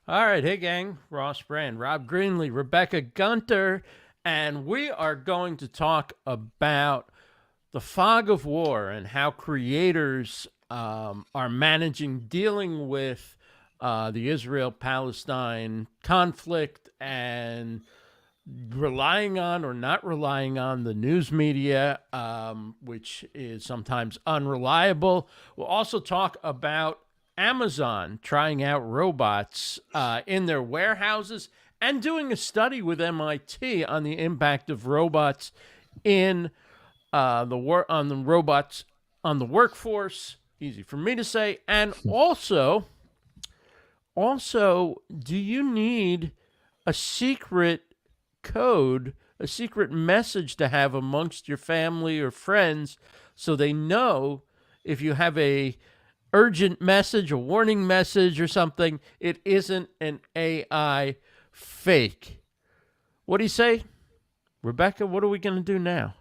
All right, hey gang, Ross Brand, Rob Greenlee, Rebecca Gunter, and we are going to talk about the fog of war and how creators are dealing with the Israel-Palestine conflict and relying on or not relying on the news media, which is sometimes unreliable. We'll also talk about Amazon trying out robots in their warehouses and doing a study with MIT on the impact of robots in robots on the workforce. Easy for me to say. And also, do you need a secret code, a secret message to have amongst your family or friends so they know if you have a urgent message, a warning message or something, it isn't an AI fake? What do you say? Rebecca, what are we going to do now?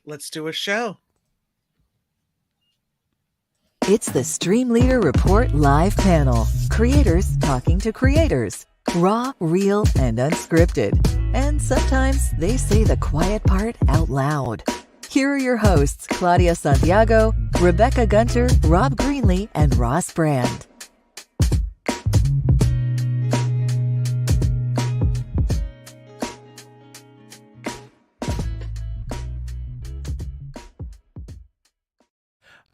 Let's do a show. It's the StreamLeader Report Live panel. Creators talking to creators. Raw, real, and unscripted. And sometimes they say the quiet part out loud. Here are your hosts, Claudia Santiago, Rebecca Gunter, Rob Greenlee, and Ross Brand.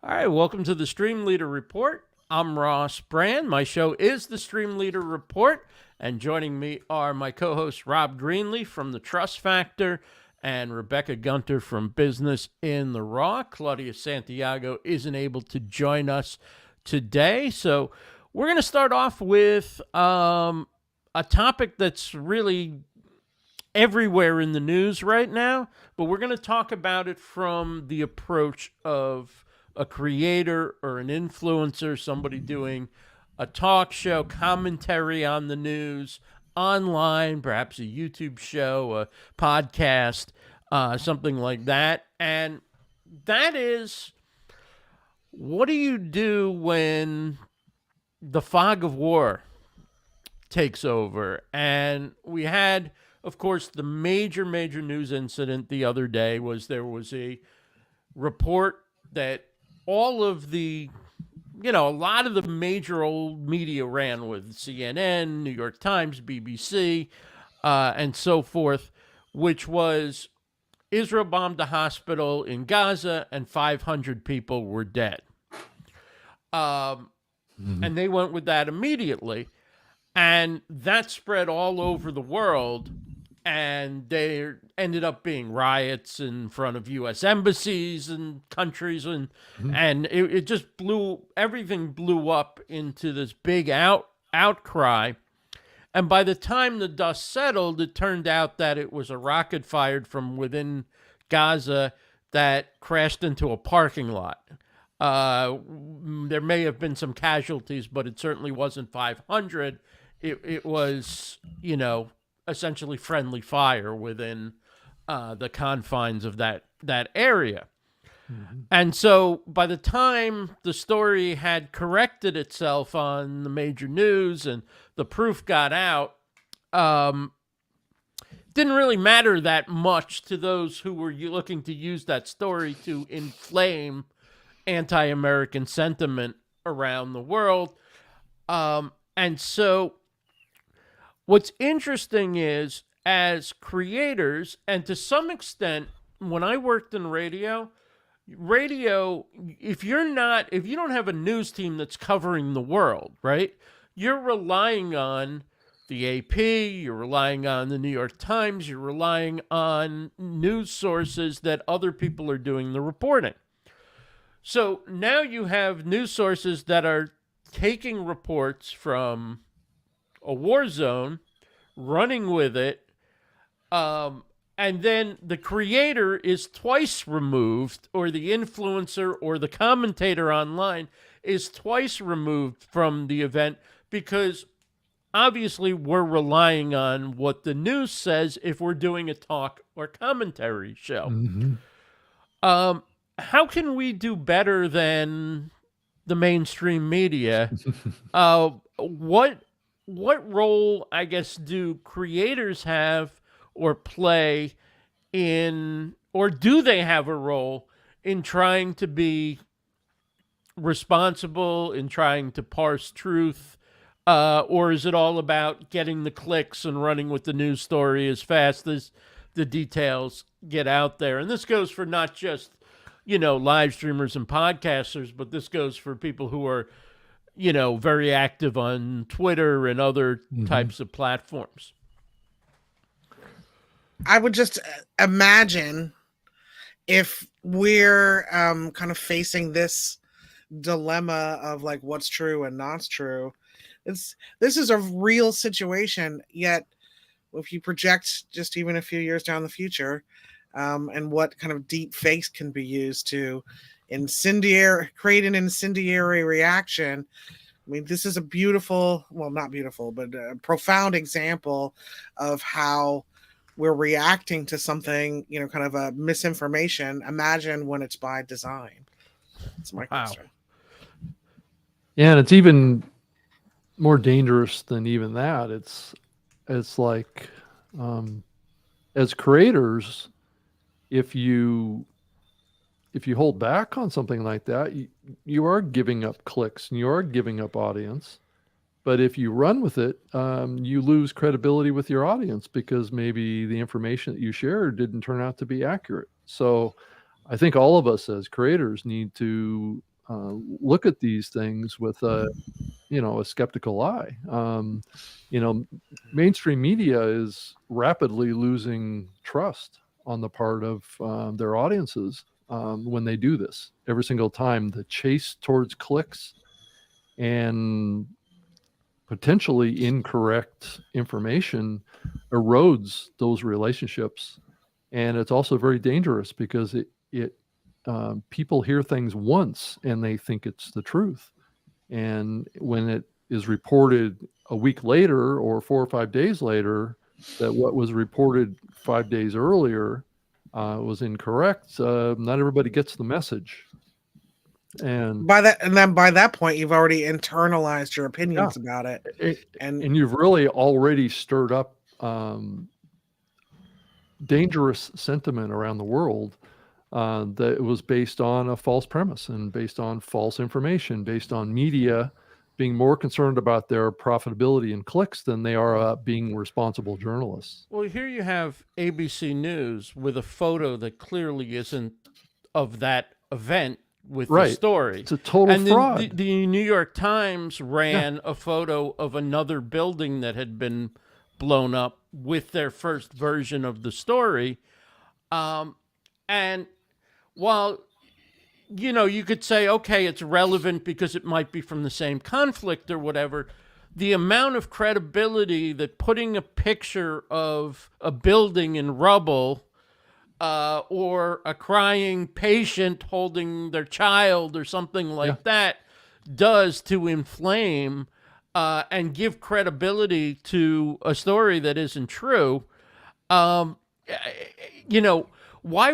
All right, welcome to the StreamLeader Report. I'm Ross Brand. My show is the StreamLeader Report, and joining me are my co-hosts Rob Greenlee from The Trust Factor and Rebecca Gunter from Business in the Raw. Claudia Santiago isn't able to join us today, so we're going to start off with a topic that's really everywhere in the news right now, but we're going to talk about it from the approach of a creator or an influencer, somebody doing a talk show, commentary on the news, online, perhaps a YouTube show, a podcast, something like that. And that is, what do you do when the fog of war takes over? And we had, of course, the major news incident the other day was there was a report that all of the, a lot of the major old media ran with, CNN, New York Times, BBC, and so forth, which was Israel bombed a hospital in Gaza and 500 people were dead. And they went with that immediately. And that spread all over the world. And there ended up being riots in front of U.S. embassies and countries, and it just everything blew up into this big outcry. And by the time the dust settled, it turned out that it was a rocket fired from within Gaza that crashed into a parking lot. There may have been some casualties, but it certainly wasn't 500. It was, essentially friendly fire within the confines of that area. And so by the time the story had corrected itself on the major news and the proof got out, didn't really matter that much to those who were looking to use that story to inflame anti-American sentiment around the world. And so what's interesting is, as creators, and to some extent, when I worked in radio, radio, if you don't have a news team that's covering the world, right? You're relying on the AP, you're relying on the New York Times, you're relying on news sources that other people are doing the reporting. So now you have news sources that are taking reports from a war zone, running with it, and then the creator is twice removed, or the influencer or the commentator online is twice removed from the event, because obviously we're relying on what the news says if we're doing a talk or commentary show. Mm-hmm. How can we do better than the mainstream media? What role, I guess, do creators have or play in, or do they have a role in trying to be responsible, in trying to parse truth, or is it all about getting the clicks and running with the news story as fast as the details get out there? And this goes for not just, live streamers and podcasters, but this goes for people who are, very active on Twitter and other types of platforms. I would just imagine if we're kind of facing this dilemma of like what's true and not true. This is a real situation, yet if you project just even a few years down the future, and what kind of deep fakes can be used to create an incendiary reaction. I mean, this is a beautiful, well, not beautiful, but a profound example of how we're reacting to something, kind of a misinformation. Imagine when it's by design. That's my question. Yeah, and it's even more dangerous than even that. It's like, as creators, if you hold back on something like that, you are giving up clicks and you are giving up audience. But if you run with it, you lose credibility with your audience because maybe the information that you shared didn't turn out to be accurate. So I think all of us as creators need to look at these things with a skeptical eye. Mainstream media is rapidly losing trust on the part of their audiences when they do this. Every single time, the chase towards clicks and potentially incorrect information erodes those relationships. And it's also very dangerous because it people hear things once and they think it's the truth. And when it is reported a week later or 4 or 5 days later that what was reported 5 days earlier was incorrect, not everybody gets the message. And by that point, you've already internalized your opinions about it. And you've really already stirred up dangerous sentiment around the world that was based on a false premise and based on false information, based on media being more concerned about their profitability and clicks than they are being responsible journalists. Well, here you have ABC News with a photo that clearly isn't of that event with the story. It's a total fraud. The New York Times ran a photo of another building that had been blown up with their first version of the story. And while, you could say, okay, it's relevant because it might be from the same conflict or whatever, the amount of credibility that putting a picture of a building in rubble or a crying patient holding their child or something like that does to inflame and give credibility to a story that isn't true. Why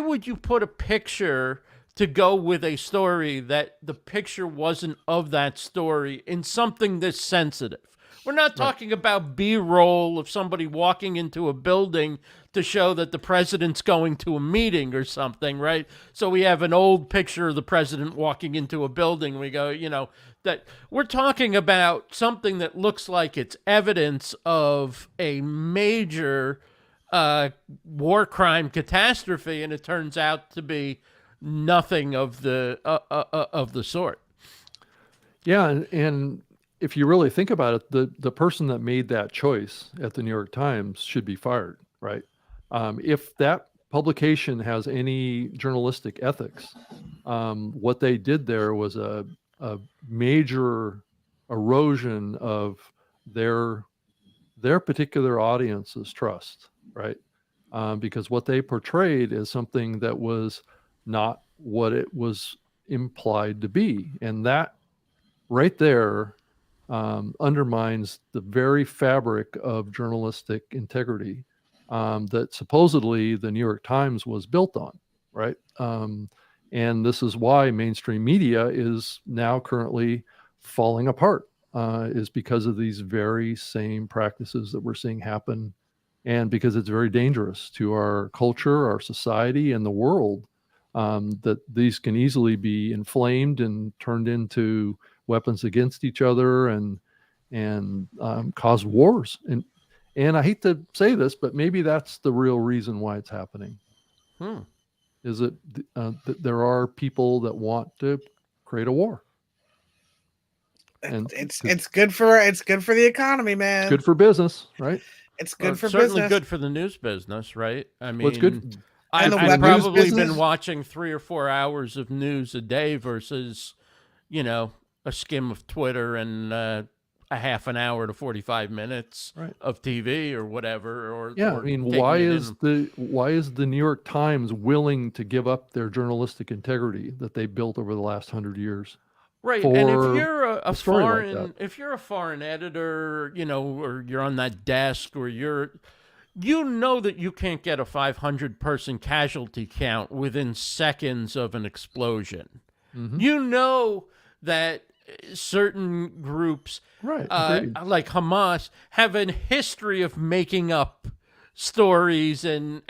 would you put a picture to go with a story that the picture wasn't of that story in something this sensitive? We're not talking about B-roll of somebody walking into a building to show that the president's going to a meeting or something, right? So we have an old picture of the president walking into a building. We go, that we're talking about something that looks like it's evidence of a major war crime catastrophe, and it turns out to be nothing of the sort. Yeah, and if you really think about it, the person that made that choice at the New York Times should be fired, right? If that publication has any journalistic ethics, what they did there was a major erosion of their particular audience's trust, right? Because what they portrayed is something that was not what it was implied to be, and that right there undermines the very fabric of journalistic integrity that supposedly the New York Times was built on, right? And this is why mainstream media is now currently falling apart, is because of these very same practices that we're seeing happen, and because it's very dangerous to our culture, our society, and the world, that these can easily be inflamed and turned into weapons against each other and cause wars. And I hate to say this, but maybe that's the real reason why it's happening. Is that there are people that want to create a war. And it's good for the economy, man. It's good for business, right? It's good for certainly business. good for the news business, right? I mean, well, it's good. I've And the web probably news been business? watching 3 or 4 hours of news a day versus, a skim of Twitter and a half an hour to 45 minutes Right. of TV or whatever. Or I mean, why is the New York Times willing to give up their journalistic integrity that they built over the last 100 years? Right, for and if you're a story like foreign, that? if you're a foreign editor, or you're on that desk, or that you can't get a 500-person casualty count within seconds of an explosion. Mhm. You know that certain groups, Right, agreed. like Hamas, have a history of making up stories and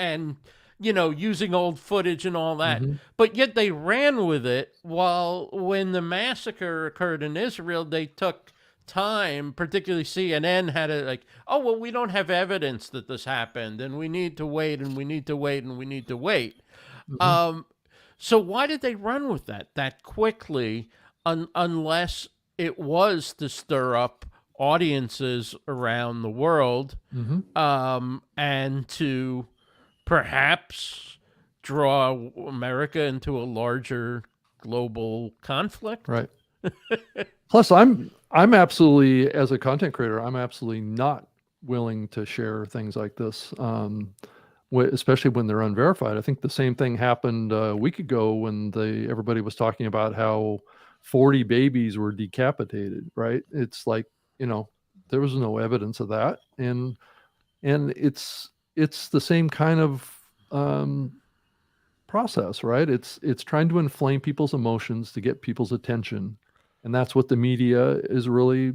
using old footage and all that. Mhm. But yet they ran with it, while when the massacre occurred in Israel, they took time, particularly CNN had it like, oh, well, we don't have evidence that this happened, and we need to wait, and we need to wait, and we need to wait. Mhm. So why did they run with that quickly, unless it was to stir up audiences around the world, Mhm. and to perhaps draw America into a larger global conflict? Right. Plus, I'm absolutely, as a content creator, I'm absolutely not willing to share things like this, especially when they're unverified. I think the same thing happened a week ago when everybody was talking about how 40 babies were decapitated. Right? It's like, there was no evidence of that, and it's the same kind of process, right? It's trying to inflame people's emotions to get people's attention, and that's what the media is really.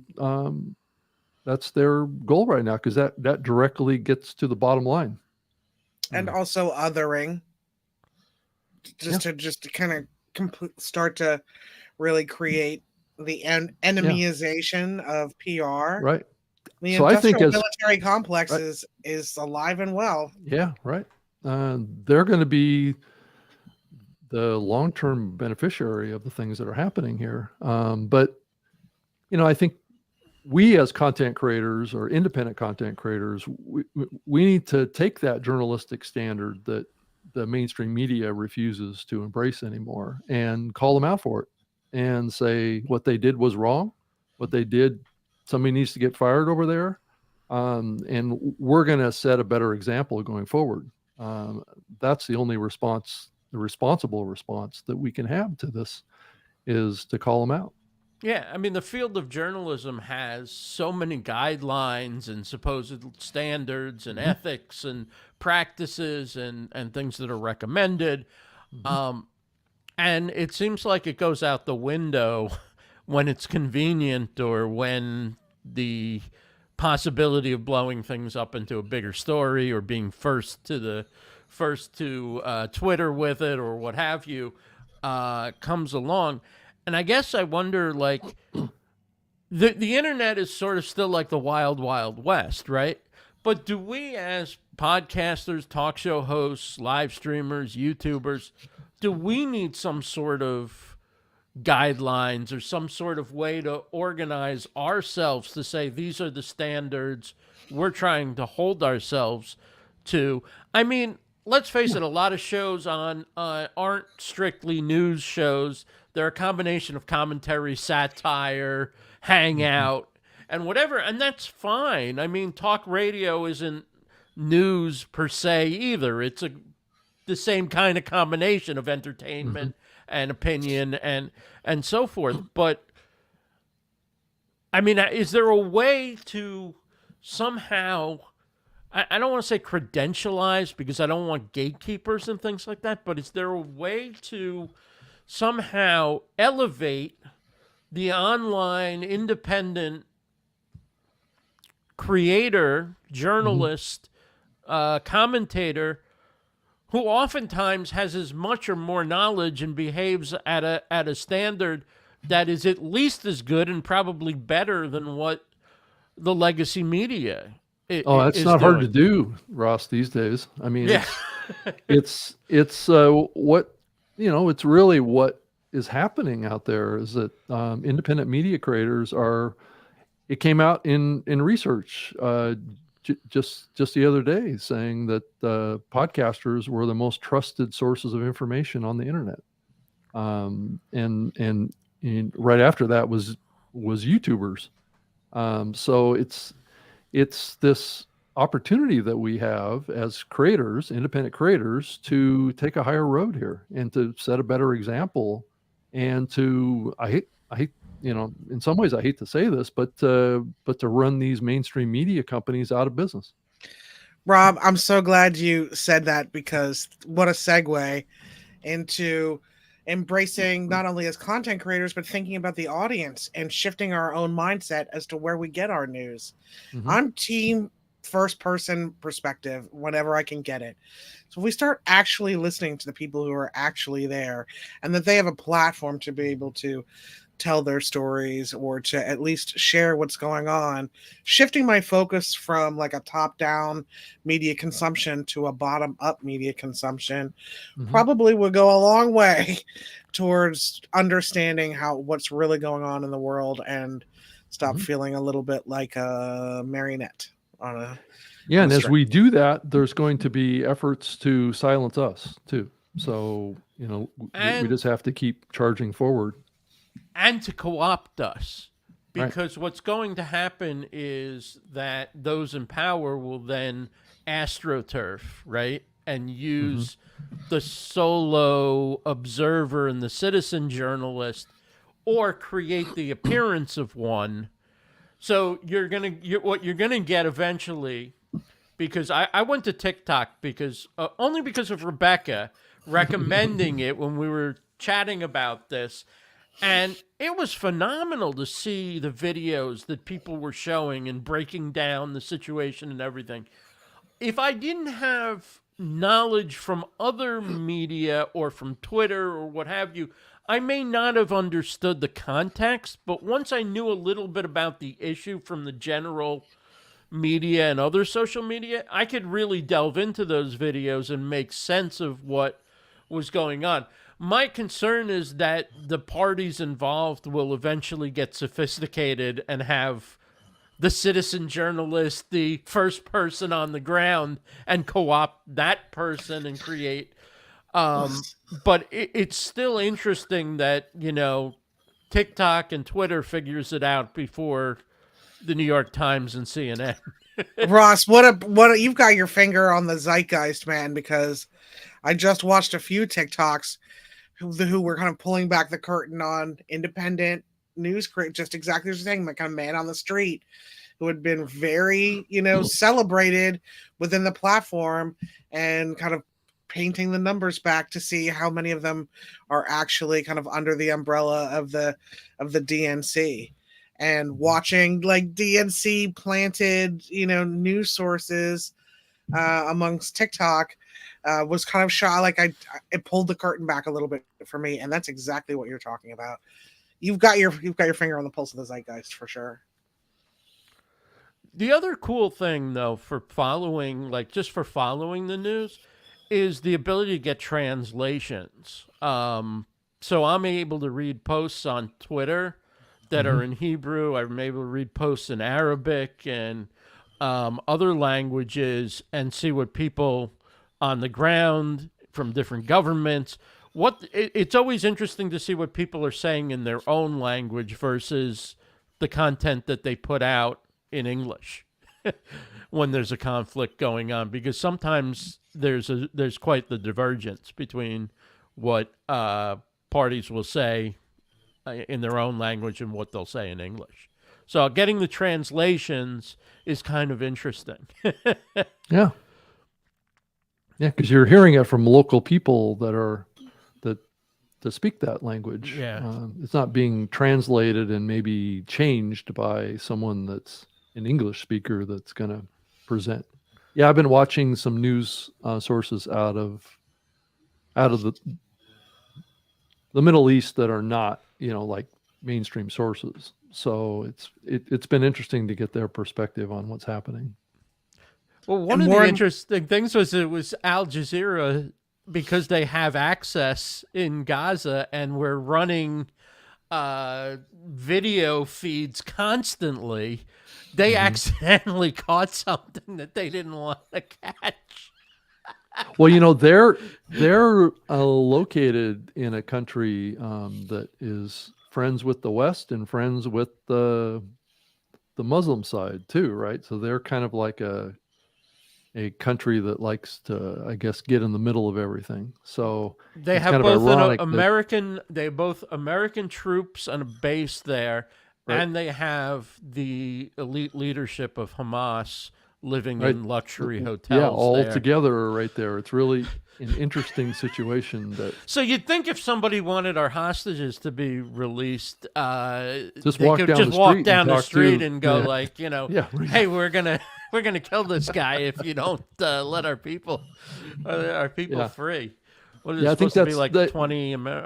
That's their goal right now, because that directly gets to the bottom line. And also othering, just to kind of start to really create the enemyization of PR. Right. The So I think industrial military complex is alive and well. Yeah, right. They're going to be the long-term beneficiary of the things that are happening here. But I think we as content creators or independent content creators, we need to take that journalistic standard that the mainstream media refuses to embrace anymore and call them out for it and say what they did was wrong. What they did, somebody needs to get fired over there. And we're going to set a better example going forward. That's the only response, the responsible response that we can have to this, is to call them out. Yeah, I mean, the field of journalism has so many guidelines and supposed standards and ethics and practices and things that are recommended. And it seems like it goes out the window when it's convenient, or when the possibility of blowing things up into a bigger story, or being first to Twitter with it, or what have you, comes along. And I guess I wonder, like, the internet is sort of still like the wild, wild west, right? But do we, as podcasters, talk show hosts, live streamers, YouTubers, do we need some sort of guidelines or some sort of way to organize ourselves to say these are the standards we're trying to hold ourselves to? I mean, let's face it, a lot of shows on aren't strictly news shows. They're a combination of commentary, satire, hangout, and whatever, and that's fine. I mean, talk radio isn't news per se either. It's the same kind of combination of entertainment and opinion and so forth. But I mean, is there a way to somehow, I don't want to say credentialize because I don't want gatekeepers and things like that, but is there a way to somehow elevate the online independent creator, journalist, commentator who oftentimes has as much or more knowledge and behaves at a standard that is at least as good and probably better than what the legacy media that's not hard to do, Ross, these days. I mean, yeah. it's what, it's really what is happening out there is that independent media creators it came out in research just the other day saying that podcasters were the most trusted sources of information on the internet. And right after that was YouTubers. So it's this opportunity that we have as creators, independent creators, to take a higher road here and to set a better example, and to I hate in some ways I hate to say this, but to run these mainstream media companies out of business. Rob, I'm so glad you said that, because what a segue into embracing not only as content creators, but thinking about the audience and shifting our own mindset as to where we get our news. I'm team first person perspective whenever I can get it. So if we start actually listening to the people who are actually there and that they have a platform to be able to tell their stories or to at least share what's going on, shifting my focus from like a top-down media consumption to a bottom-up media consumption probably would go a long way towards understanding what's really going on in the world and stop feeling a little bit like a marionette on a and as we do that, there's going to be efforts to silence us too. So we just have to keep charging forward. And to co-opt us, because what's going to happen is that those in power will then astroturf, right? And use the solo observer and the citizen journalist, or create the appearance of one. So what you're gonna get eventually, because I went to TikTok because only because of Rebecca recommending it when we were chatting about this. And it was phenomenal to see the videos that people were showing and breaking down the situation and everything. If I didn't have knowledge from other media or from Twitter or what have you, I may not have understood the context. But once I knew a little bit about the issue from the general media and other social media, I could really delve into those videos and make sense of what was going on. My concern is that the parties involved will eventually get sophisticated and have the citizen journalist, the first person on the ground, and co-opt that person and create. But it's still interesting that, TikTok and Twitter figures it out before the New York Times and CNN. Ross, you've got your finger on the zeitgeist, man, because I just watched a few TikToks who were kind of pulling back the curtain on independent news, just exactly as you're saying, like kind of man on the street who had been very, celebrated within the platform, and kind of painting the numbers back to see how many of them are actually kind of under the umbrella of the DNC, and watching like DNC planted, news sources amongst TikTok. Was kind of shy. Like it pulled the curtain back a little bit for me, and that's exactly what you're talking about. You've got your finger on the pulse of the zeitgeist for sure. The other cool thing, though, for following the news, is the ability to get translations. So I'm able to read posts on Twitter that are in Hebrew. I'm able to read posts in Arabic and other languages and see what people on the ground from different governments. It's always interesting to see what people are saying in their own language versus the content that they put out in English when there's a conflict going on, because sometimes there's quite the divergence between what parties will say in their own language and what they'll say in English. So getting the translations is kind of interesting. Yeah. Yeah, because you're hearing it from local people that speak that language. Yeah. It's not being translated and maybe changed by someone that's an English speaker that's going to present. Yeah, I've been watching some news sources out of the Middle East that are not, like mainstream sources. So it's been interesting to get their perspective on what's happening. Well, one of the interesting things was it was Al Jazeera, because they have access in Gaza and we're running video feeds constantly. They accidentally caught something that they didn't want to catch. Well, they're located in a country that is friends with the West and friends with the Muslim side too, right? So they're kind of like a country that likes to, I guess, get in the middle of everything. So they have both they have both American troops and a base there, right. And they have the elite leadership of Hamas living in luxury hotels. Yeah, all together right there. It's really an interesting situation. So you'd think if somebody wanted our hostages to be released, just walk down the street and go hey, we're gonna kill this guy if you don't let our people free. What is it supposed to be like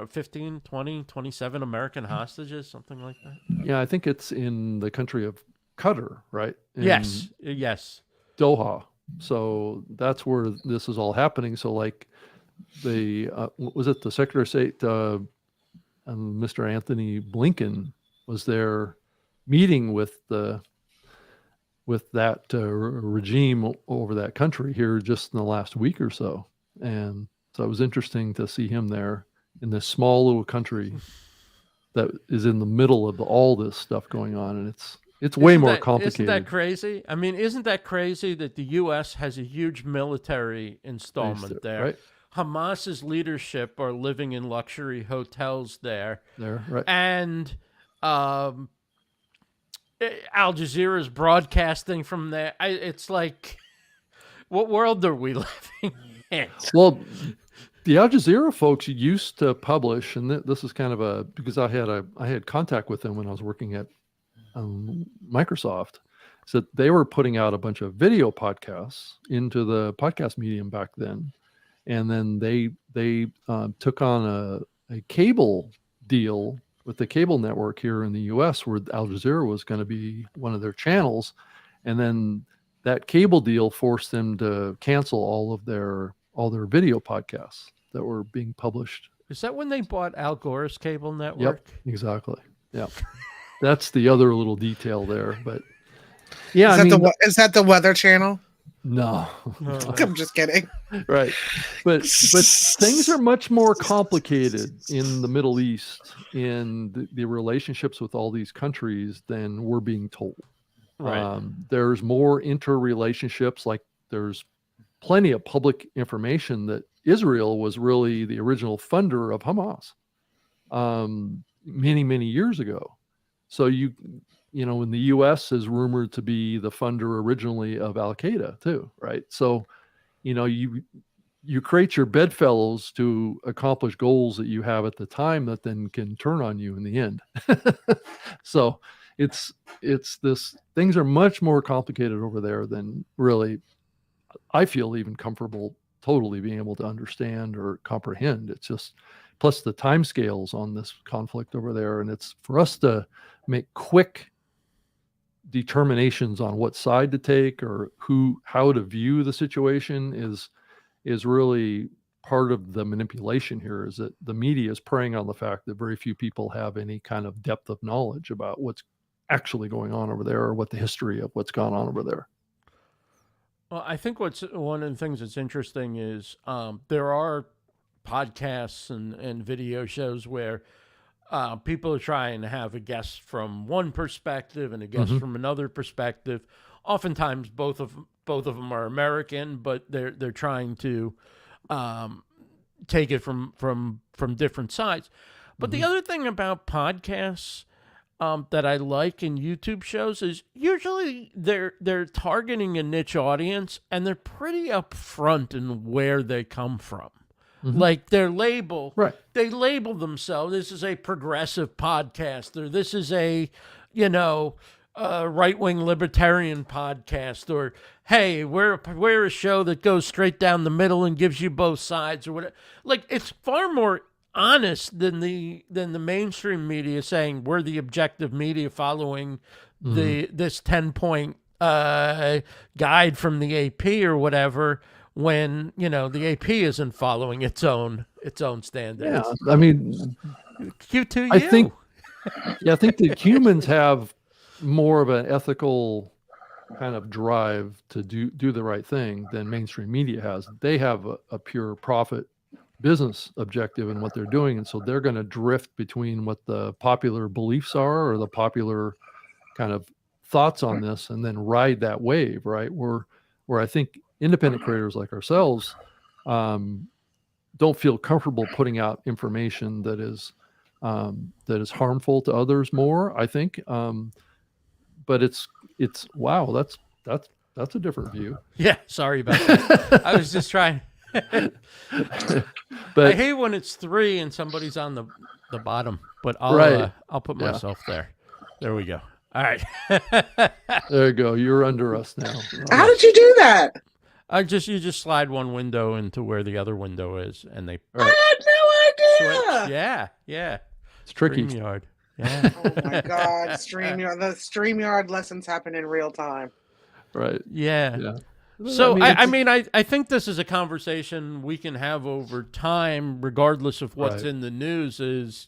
15, 20, 27 American hostages, something like that? Yeah, I think it's in the country of Qatar, right? Yes. Doha. So that's where this is all happening. So like was it the Secretary of State, Mr. Anthony Blinken was there meeting with that regime over that country here just in the last week or so. And so it was interesting to see him there in this small little country that is in the middle of all this stuff going on. And it's way more complicated. Isn't that crazy? I mean, isn't that crazy that the U.S. has a huge military installment there? Right. Hamas's leadership are living in luxury hotels there. Right. And Al Jazeera is broadcasting from there. It's like, what world are we living in? Well, the Al Jazeera folks used to publish, and this is kind of because I had contact with them when I was working at Microsoft. So they were putting out a bunch of video podcasts into the podcast medium back then, and then they took on a cable deal with the cable network here in the U.S., where Al Jazeera was going to be one of their channels, and then that cable deal forced them to cancel all their video podcasts that were being published. Is that when they bought Al Gore's cable network? Yep, exactly. Yeah. That's the other little detail there, but yeah. Is that the Weather Channel? No. I'm just kidding. Right, but things are much more complicated in the Middle East in the relationships with all these countries than we're being told. Right. There's more interrelationships. Like there's plenty of public information that Israel was really the original funder of Hamas many years ago. So in the U.S. is rumored to be the funder originally of Al Qaeda too, right? So, you create your bedfellows to accomplish goals that you have at the time that then can turn on you in the end. So it's this, things are much more complicated over there than really I feel even comfortable totally being able to understand or comprehend. It's just, plus the timescales on this conflict over there, and it's for us to make quick determinations on what side to take or how to view the situation is really part of the manipulation here is that the media is preying on the fact that very few people have any kind of depth of knowledge about what's actually going on over there or what the history of what's gone on over there. Well, I think what's one of the things that's interesting is there are podcasts and video shows where people are trying to have a guest from one perspective and a guest from another perspective. Oftentimes, both of them are American, but they're trying to take it from different sides. But the other thing about podcasts that I like in YouTube shows is usually they're targeting a niche audience and they're pretty upfront in where they come from. Like their label, Right. They label themselves, this is a progressive podcast, or this is a, right-wing libertarian podcast, or hey, we're a show that goes straight down the middle and gives you both sides, or whatever. Like, it's far more honest than the mainstream media saying we're the objective media following this 10-point guide from the AP or whatever, when the AP isn't following its own standards. Yeah, I mean, Cute to you. I think that humans have more of an ethical kind of drive to do the right thing than mainstream media has. They have a pure profit business objective in what they're doing, and so they're going to drift between what the popular beliefs are or the popular kind of thoughts on this, and then ride that wave, right? Where I think independent creators like ourselves don't feel comfortable putting out information that is harmful to others more, I think. But it's wow, that's a different view. Yeah, sorry about that. I was just trying. But I hate when it's 3 and somebody's on the bottom, but I'll put myself there. There we go. All right. there you go. You're under us now. How did you do that? You just slide one window into where the other window is, and they I had no idea. switch. Yeah. It's tricky. StreamYard. Yeah. Oh my God, StreamYard. The StreamYard lessons happen in real time. Right. Yeah. So I think this is a conversation we can have over time, regardless of what's in the news. Is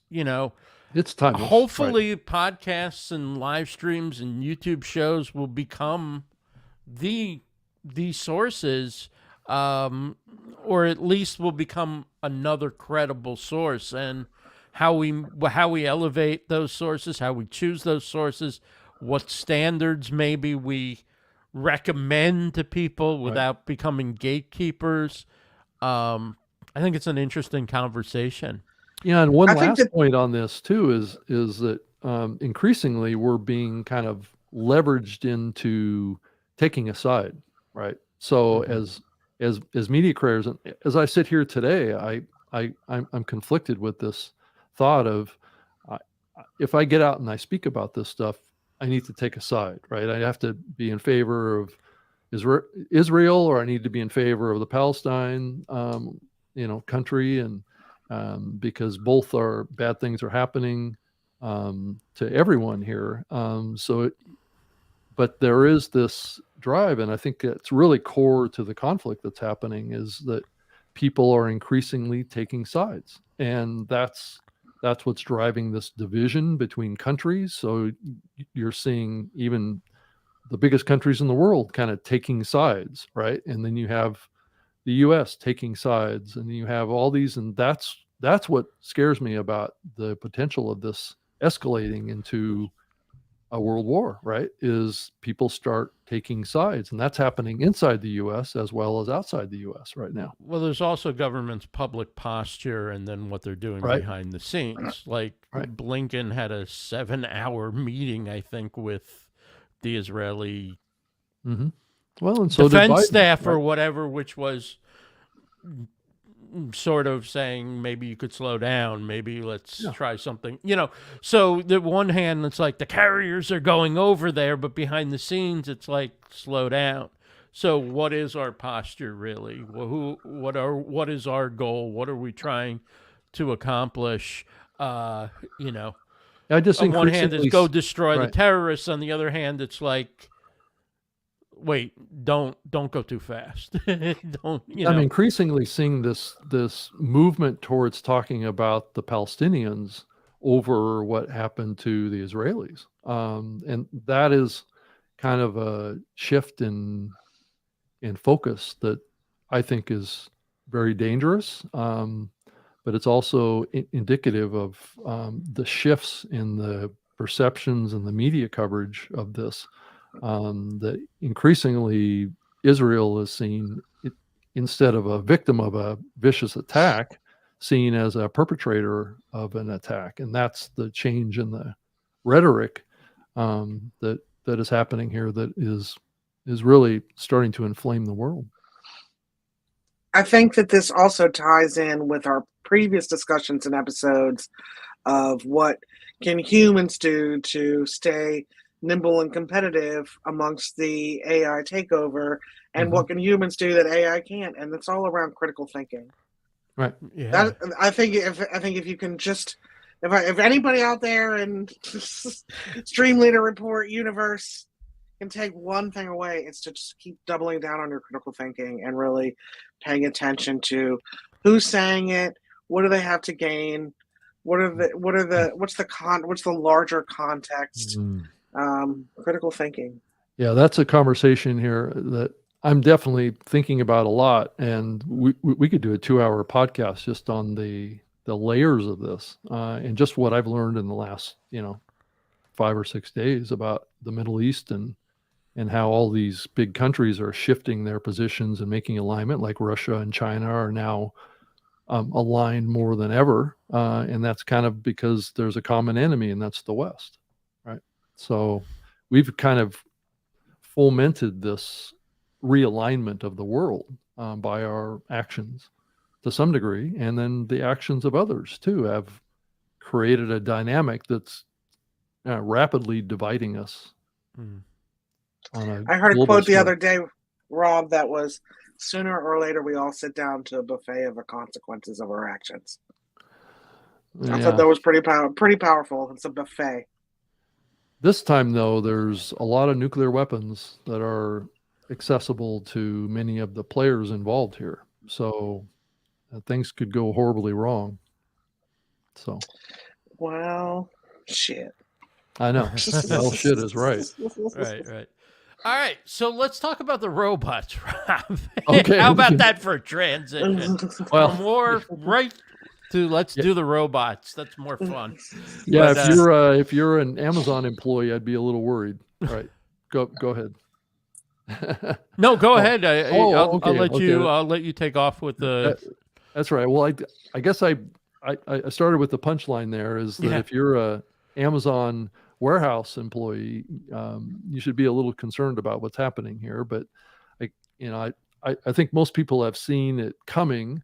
it's time. Hopefully, podcasts and live streams and YouTube shows will become the sources, or at least will become another credible source. And how we elevate those sources, how we choose those sources, what standards maybe we recommend to people without becoming gatekeepers. I think it's an interesting conversation. Yeah, and one last point on this too is that increasingly we're being kind of leveraged into taking a side, right? So as media creators, and as I sit here today, I'm conflicted with this thought of if I get out and I speak about this stuff, I need to take a side, right? I have to be in favor of Israel, or I need to be in favor of the Palestine, country, and because both are bad things are happening to everyone here. But there is this drive, and I think it's really core to the conflict that's happening, is that people are increasingly taking sides, and that's what's driving this division between countries. So you're seeing even the biggest countries in the world kind of taking sides, right? And then you have the U.S. taking sides, and you have all these, and that's what scares me about the potential of this escalating into a world war, right? Is people start taking sides, and that's happening inside the U.S. as well as outside the U.S. right now. Well, there's also government's public posture, and then what they're doing behind the scenes. Like Blinken had a 7-hour meeting, I think, with the Israeli well, and so defense staff or whatever, which was sort of saying maybe you could slow down, maybe let's try something, so the one hand it's like the carriers are going over there, but behind the scenes it's like slow down. So what is our posture really? What is our goal? What are we trying to accomplish? I just on one hand it's go destroy the terrorists, on the other hand it's like wait, don't go too fast. Don't, I'm increasingly seeing this movement towards talking about the Palestinians over what happened to the Israelis, and that is kind of a shift in focus that I think is very dangerous. But it's also indicative of the shifts in the perceptions and the media coverage of this. That increasingly Israel is seen, instead of a victim of a vicious attack, seen as a perpetrator of an attack, and that's the change in the rhetoric that is happening here. That is really starting to inflame the world. I think that this also ties in with our previous discussions and episodes of what can humans do to stay nimble and competitive amongst the AI takeover, and what can humans do that AI can't, and it's all around critical thinking. Right. Yeah. I think if you can just, if anybody out there in StreamLeader Report universe can take one thing away, it's to just keep doubling down on your critical thinking and really paying attention to who's saying it, what do they have to gain, what's the larger context. Critical thinking. Yeah, that's a conversation here that I'm definitely thinking about a lot, and we could do a 2-hour podcast just on the layers of this, and just what I've learned in the last 5 or 6 days about the Middle East, and how all these big countries are shifting their positions and making alignment, like Russia and China are now aligned more than ever, and that's kind of because there's a common enemy, and that's the West, right? So we've kind of fomented this realignment of the world by our actions to some degree, and then the actions of others too have created a dynamic that's rapidly dividing us. I heard a quote the other day, Rob, that was, sooner or later we all sit down to a buffet of the consequences of our actions. Yeah. I thought that was pretty powerful. It's a buffet. This time, though, there's a lot of nuclear weapons that are accessible to many of the players involved here. So things could go horribly wrong. So, well, shit. I know. Well, shit is right. Right. All right, so let's talk about the robots, Rob. Okay. How about that for a transition? Well, from war right to let's do the robots. That's more fun. Yeah, but, if you're an Amazon employee, I'd be a little worried. All right, go ahead. No, go ahead. I'll I'll let you take off with the. That's right. Well, I guess I started with the punchline there is that if you're a Amazon warehouse employee, you should be a little concerned about what's happening here. But I think most people have seen it coming.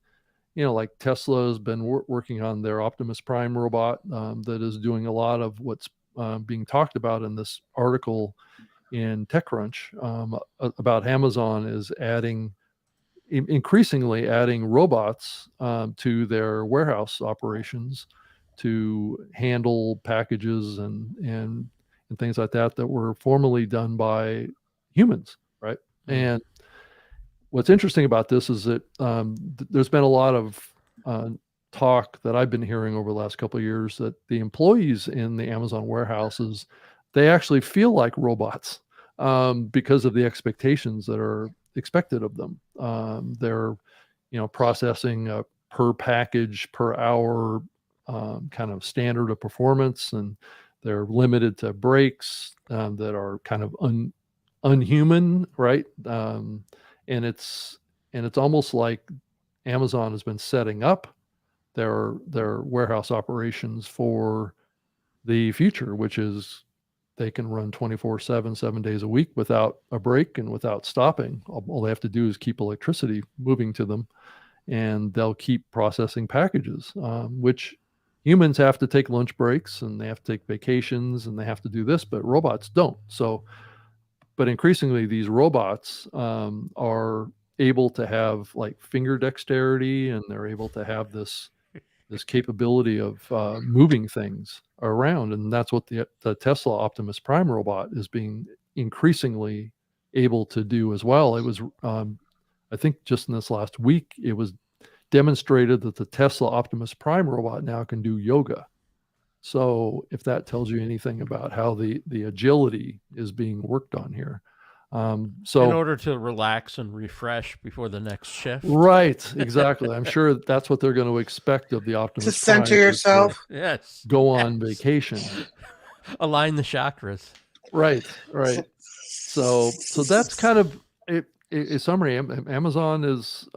Like Tesla has been working on their Optimus Prime robot that is doing a lot of what's being talked about in this article in TechCrunch about Amazon is increasingly adding robots to their warehouse operations to handle packages and things like that were formerly done by humans, right? And what's interesting about this is that there's been a lot of talk that I've been hearing over the last couple of years that the employees in the Amazon warehouses, they actually feel like robots because of the expectations that are expected of them. They're, processing a per package per hour kind of standard of performance, and they're limited to breaks that are kind of unhuman, right? And it's almost like Amazon has been setting up their warehouse operations for the future, which is they can run 24/7, 7 days a week without a break and without stopping. All they have to do is keep electricity moving to them, and they'll keep processing packages, which humans have to take lunch breaks and they have to take vacations and they have to do this, but robots don't. But increasingly these robots are able to have like finger dexterity, and they're able to have this capability of moving things around. And that's what the Tesla Optimus Prime robot is being increasingly able to do as well. It was, I think just in this last week, it was demonstrated that the Tesla Optimus Prime robot now can do yoga. So if that tells you anything about how the agility is being worked on here. So in order to relax and refresh before the next shift. Right, exactly. I'm sure that's what they're going to expect of the Optimus To center Prime, yourself. Yes. go on vacation. Align the chakras. Right. So that's kind of a summary. Amazon is,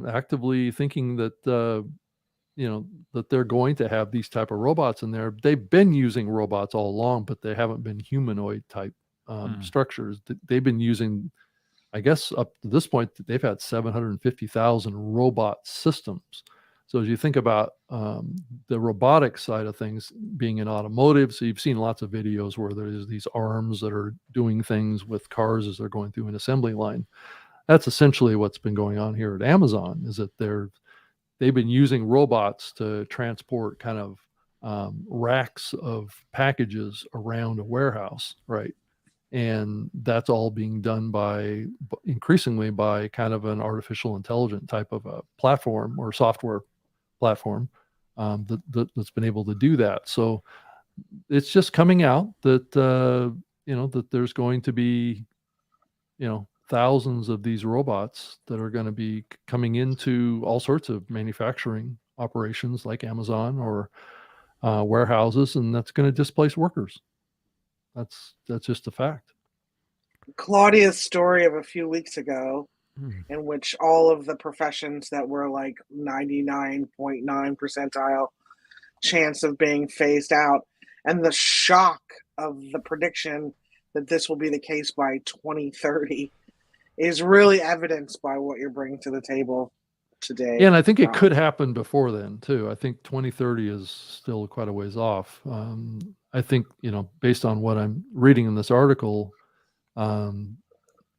actively thinking that, that they're going to have these type of robots in there. They've been using robots all along, but they haven't been humanoid type structures. They've been using, I guess, up to this point, they've had 750,000 robot systems. So as you think about the robotic side of things being in automotive, so you've seen lots of videos where there's these arms that are doing things with cars as they're going through an assembly line. That's essentially what's been going on here at Amazon, is that they've been using robots to transport kind of racks of packages around a warehouse, right? And that's all being done increasingly by kind of an artificial intelligence type of a platform or software platform that's been able to do that. So it's just coming out that that there's going to be thousands of these robots that are going to be coming into all sorts of manufacturing operations like Amazon or warehouses, and that's going to displace workers. That's just a fact. Claudia's story of a few weeks ago, in which all of the professions that were like 99.9 percentile chance of being phased out, and the shock of the prediction that this will be the case by 2030 is really evidenced by what you're bringing to the table today. Yeah, and I think it could happen before then too. I think 2030 is still quite a ways off. I think, based on what I'm reading in this article,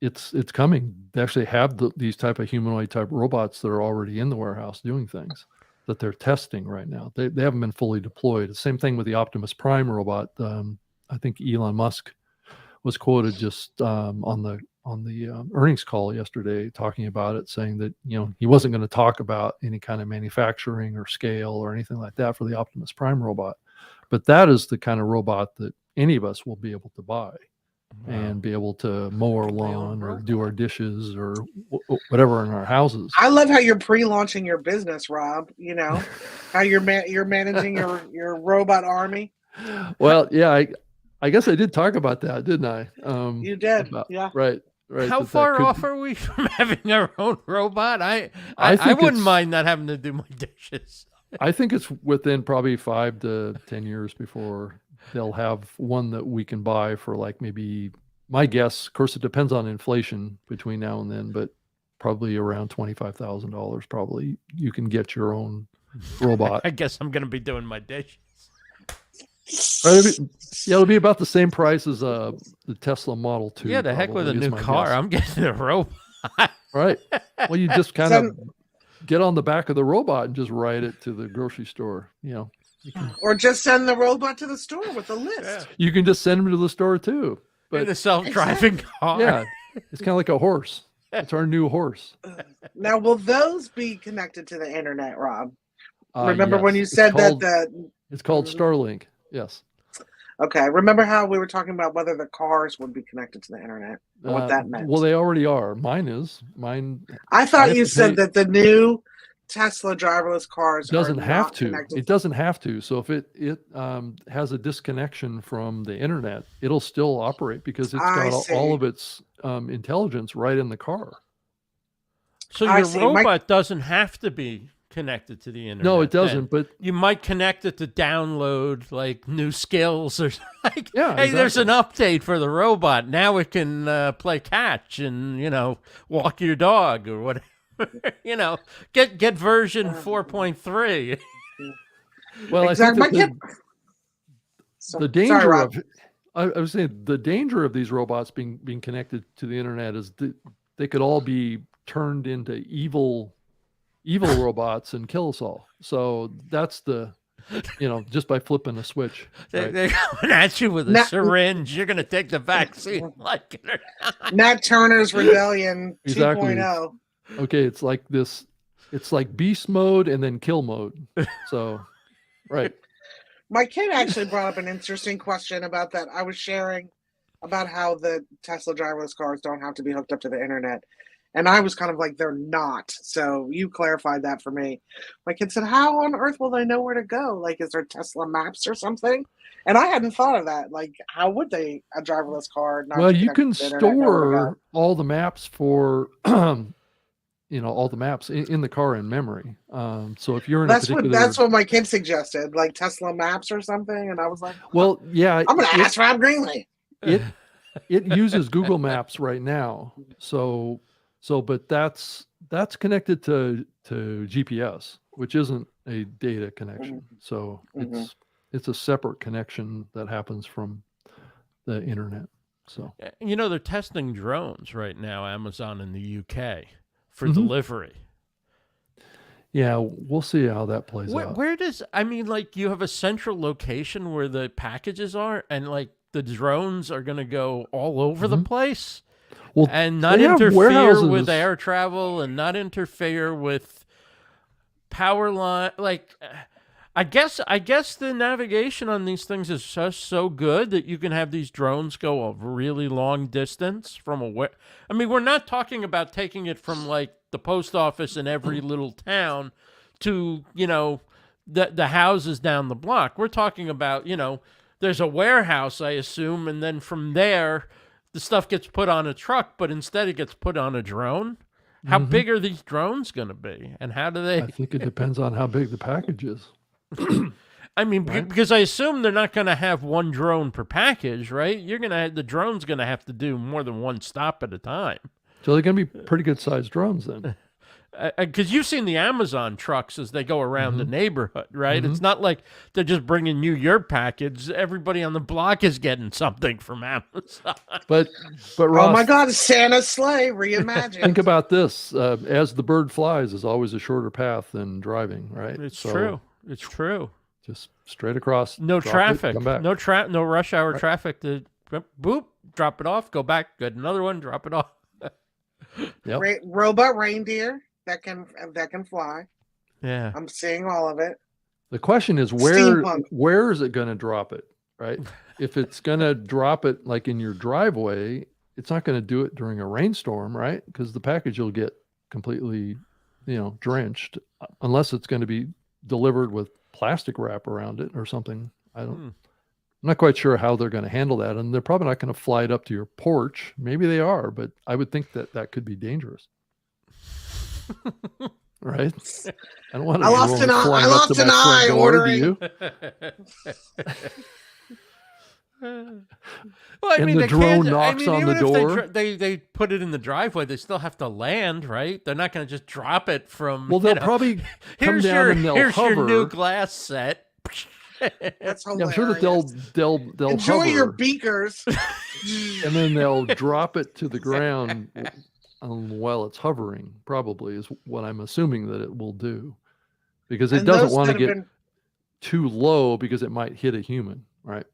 it's coming. They actually have these type of humanoid type robots that are already in the warehouse doing things that they're testing right now. They haven't been fully deployed. The same thing with the Optimus Prime robot. I think Elon Musk was quoted just on the earnings call yesterday talking about it, saying that he wasn't going to talk about any kind of manufacturing or scale or anything like that for the Optimus Prime robot, but that is the kind of robot that any of us will be able to buy and be able to mow our lawn or do our dishes or whatever in our houses. I love how you're pre-launching your business, Rob. How you're managing your robot army. Well, yeah, I guess I did talk about that, didn't I? You did, yeah. Right. How far off are we from having our own robot? I wouldn't mind not having to do my dishes. I think it's within probably 5 to 10 years before they'll have one that we can buy for, like, maybe, my guess, of course, it depends on inflation between now and then, but probably around $25,000. Probably you can get your own robot. I guess I'm going to be doing my dishes. It'll be about the same price as the Tesla Model 2. Yeah, the heck with a new car. I'm getting a robot. Right. Well, you just kind of get on the back of the robot and just ride it to the grocery store. Or just send the robot to the store with a list. Yeah. You can just send them to the store too. But in a self-driving car. Yeah, it's kind of like a horse. It's our new horse. Now, will those be connected to the internet, Rob? Remember when you said it's called Starlink. Yes. Okay. Remember how we were talking about whether the cars would be connected to the internet and what that meant? Well, they already are. Mine is. I thought you said that the new Tesla driverless cars doesn't have to. Connected. It doesn't have to. So if it has a disconnection from the internet, it'll still operate because it's got all of its intelligence right in the car. So your robot doesn't have to be connected to the internet. No, it doesn't. But you might connect it to download like new skills or like, yeah, hey, exactly. There's an update for the robot. Now it can play catch and walk your dog or whatever. Get version 4.3. Well, exactly. I think the danger of I was saying the danger of these robots being connected to the internet is that they could all be turned into evil robots and kill us all. So that's the just by flipping a switch. Right? They're coming at you with a syringe. You're going to take the vaccine, like it or not. Nat Turner's Rebellion Exactly. 2.0. Okay, it's like this. It's like beast mode and then kill mode. So, right. My kid actually brought up an interesting question about that. I was sharing about how the Tesla driverless cars don't have to be hooked up to the internet. And I was kind of like, they're not. So you clarified that for me. My kid said, how on earth will they know where to go? Like, is there Tesla maps or something? And I hadn't thought of that. Like, how would a driverless car not Well, be you connected can to the internet know where to store go? all the maps for, all the maps in the car in memory. So if you're in That's a particular... that's what my kid suggested, like Tesla maps or something. And I was like, Well, yeah. I'm going to ask Rob Greenlee. It uses Google Maps right now. But that's connected to GPS, which isn't a data connection. So it's a separate connection that happens from the internet. So they're testing drones right now, Amazon in the UK, for delivery. Yeah, we'll see how that plays out. Where does you have a central location where the packages are, and like the drones are going to go all over the place? Well, and not interfere with air travel and not interfere with power line. Like, I guess the navigation on these things is just so good that you can have these drones go a really long distance from we're not talking about taking it from like the post office in every little town to, the houses down the block. We're talking about, there's a warehouse, I assume, and then from there, the stuff gets put on a truck, but instead it gets put on a drone. How big are these drones going to be? And how do they... I think it depends on how big the package is. Because I assume they're not going to have one drone per package, right? The drone's going to have to do more than one stop at a time. So they're going to be pretty good sized drones then. Because you've seen the Amazon trucks as they go around the neighborhood, right? It's not like they're just bringing you your package. Everybody on the block is getting something from Amazon. But Ross, oh my God, Santa's sleigh reimagined. Think about this: as the bird flies is always a shorter path than driving, right? It's true. It's true. Just straight across. No traffic. No rush hour traffic. To boop, drop it off, go back, get another one, drop it off. Yep. Robot reindeer that can fly. Yeah, I'm seeing all of it. The question is where is it going to drop it, right? If it's going to drop it like in your driveway, it's not going to do it during a rainstorm, right? Because the package will get completely, drenched, unless it's going to be delivered with plastic wrap around it or something. I'm not quite sure how they're going to handle that, and they're probably not going to fly it up to your porch. Maybe they are, but I would think that could be dangerous. Right? I don't want to. I lost an eye ordering. Well, and the drone knocks on the door. They put it in the driveway. They still have to land, right? They're not going to just drop it from. Well, they'll probably come down and they'll hover. Here's your new glass set. That's hilarious. Yeah, I'm sure that they'll enjoy hover, your beakers, and then they'll drop it to the ground while it's hovering. Probably is what I'm assuming that it will do, because it doesn't want to get too low because it might hit a human, right?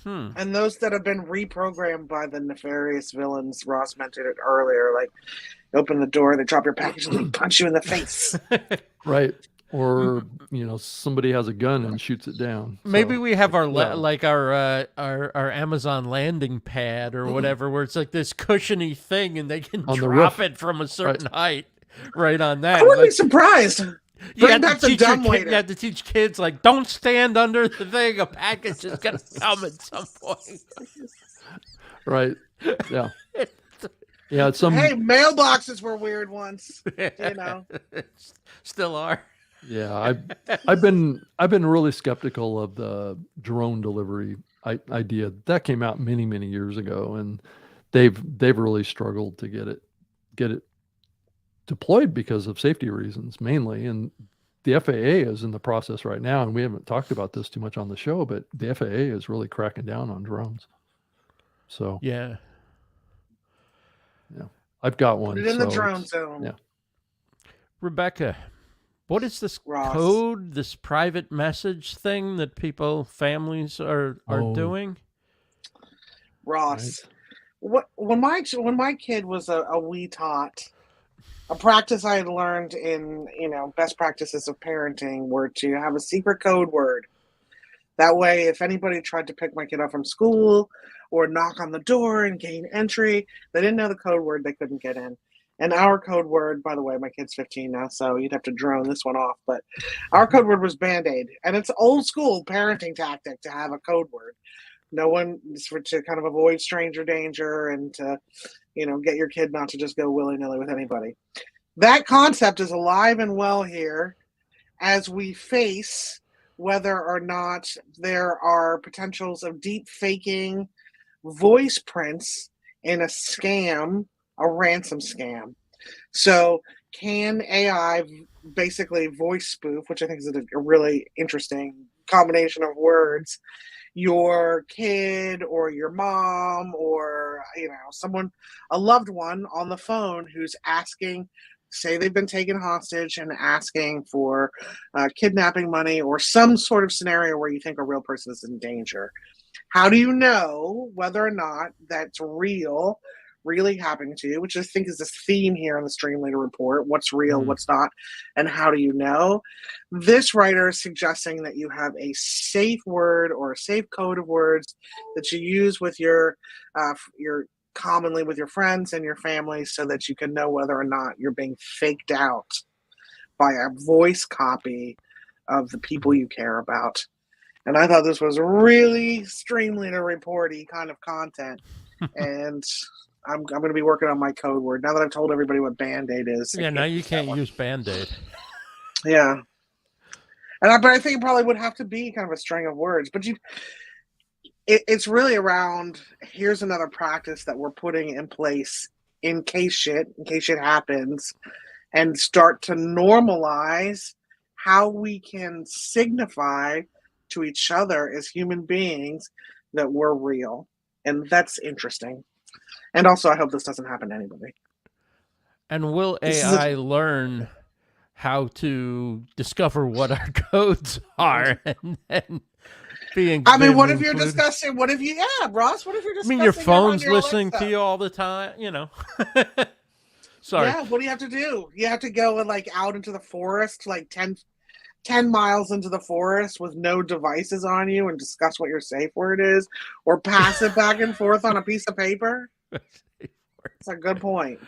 And those that have been reprogrammed by the nefarious villains, Ross mentioned it earlier, like open the door, they drop your package, and they punch you in the face. Right. Or, somebody has a gun and shoots it down. Maybe we have our Amazon landing pad or whatever, where it's like this cushiony thing and they can drop it from a certain height right on that. I wouldn't be surprised. You have to teach kids, like, don't stand under the thing. A package is going to come at some point. Right. Yeah. Yeah. Hey, mailboxes were weird once. Still are. Yeah. I've been really skeptical of the drone delivery idea. That came out many, many years ago, and they've really struggled to get it deployed because of safety reasons mainly. And the FAA is in the process right now, and we haven't talked about this too much on the show, but the FAA is really cracking down on drones. So yeah, I've got one. Put it in the drone zone. Yeah. Rebecca, What is this Ross. code, this private message thing that families are doing? Ross, when my kid was a wee tot, a practice I had learned in best practices of parenting were to have a secret code word. That way, if anybody tried to pick my kid up from school or knock on the door and gain entry, they didn't know the code word, they couldn't get in. And our code word, by the way, my kid's 15 now, so you'd have to drone this one off, but our code word was Band-Aid. And it's old school parenting tactic to have a code word. No one, to kind of avoid stranger danger and to, get your kid not to just go willy-nilly with anybody. That concept is alive and well here as we face whether or not there are potentials of deep faking voice prints in a scam, a ransom scam. So can AI basically voice spoof, which I think is a really interesting combination of words, your kid or your mom or someone, a loved one on the phone who's asking, say they've been taken hostage and asking for kidnapping money or some sort of scenario where you think a real person is in danger. How do you know whether or not that's really happening to you, which I think is this theme here in the StreamLeader report, what's real, what's not, and how do you know? This writer is suggesting that you have a safe word or a safe code of words that you use with your commonly with your friends and your family so that you can know whether or not you're being faked out by a voice copy of the people you care about. And I thought this was really StreamLeader report-y kind of content. And I'm going to be working on my code word now that I've told everybody what Band-Aid is. Yeah, now you can't use Band-Aid. Yeah. But I think it probably would have to be kind of a string of words. But it's really around, here's another practice that we're putting in place in case shit happens, and start to normalize how we can signify to each other as human beings that we're real. And that's interesting. And also, I hope this doesn't happen to anybody. And will AI learn how to discover what our codes are and being? I mean, what if you're discussing? What if Ross? What if you're discussing? I mean, your phone's your listening Alexa? to you all the time. Sorry. Yeah. What do you have to do? You have to go out into the forest, 10 miles into the forest with no devices on you, and discuss what your safe word is, or pass it back and forth on a piece of paper. That's a good point.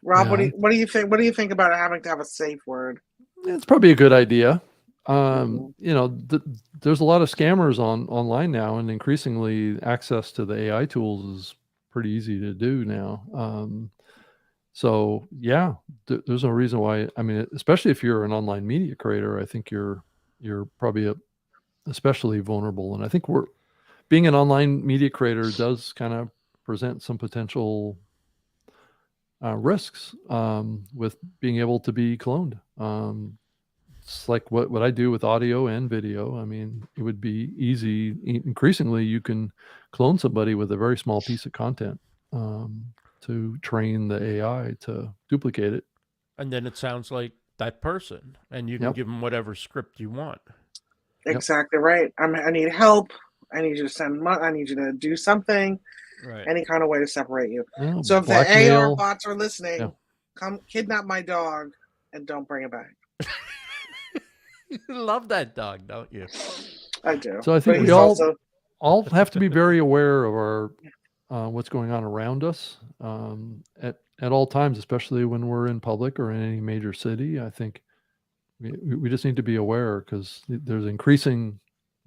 Rob, Yeah. what do you think? What do you think about having to have a safe word? It's probably a good idea. There's a lot of scammers online now, and increasingly access to the AI tools is pretty easy to do now. So yeah, there's no reason why. I mean, especially if you're an online media creator, I think you're probably especially vulnerable. And I think being an online media creator does kind of present some potential risks with being able to be cloned. It's like what I do with audio and video. I mean, it would be easy. Increasingly, you can clone somebody with a very small piece of content to train the AI to duplicate it. And then it sounds like that person, and you can give them whatever script you want. Exactly right. I need help. I need you to send money. I need you to do something. Right. Any kind of way to separate you. Yeah, So if blackmail. the AR bots are listening, come kidnap my dog and don't bring it back. You love that dog, don't you? I do. So I think But we all have to be very aware of our what's going on around us at all times, especially when we're in public or in any major city. I think we just need to be aware, because there's increasing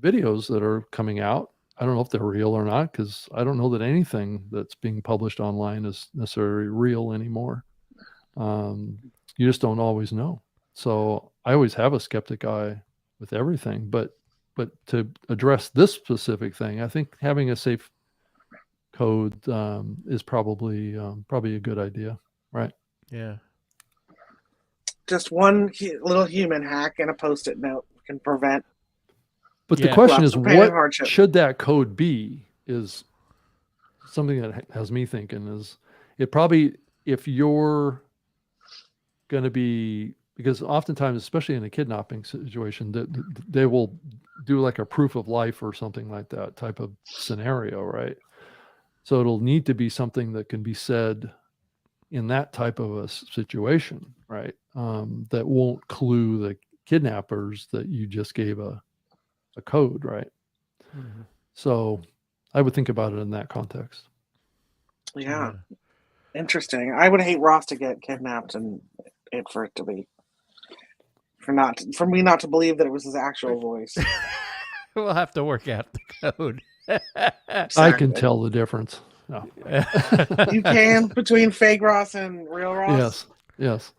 videos that are coming out. I don't know if they're real or not, because I don't know that anything that's being published online is necessarily real anymore. You just don't always know. So I always have a skeptic eye with everything, but to address this specific thing, I think having a safe code is probably a good idea, right? Yeah. just one little human hack and a Post-it note can prevent. But the question is, pain and what hardship. should that code be? Is something that has me thinking. Is it probably, if you're going to be, because oftentimes, especially in a kidnapping situation, they will do like a proof of life or something like that type of scenario, right? So it'll need to be something that can be said in that type of a situation, right? That won't clue the kidnappers that you just gave a code, right? Mm-hmm. So I would think about it in that context. Yeah. Interesting. I would hate Ross to get kidnapped and for it to be for me not to believe that it was his actual voice. We'll have to work out the code. I can tell the difference. No. You can between fake Ross and real Ross? Yes.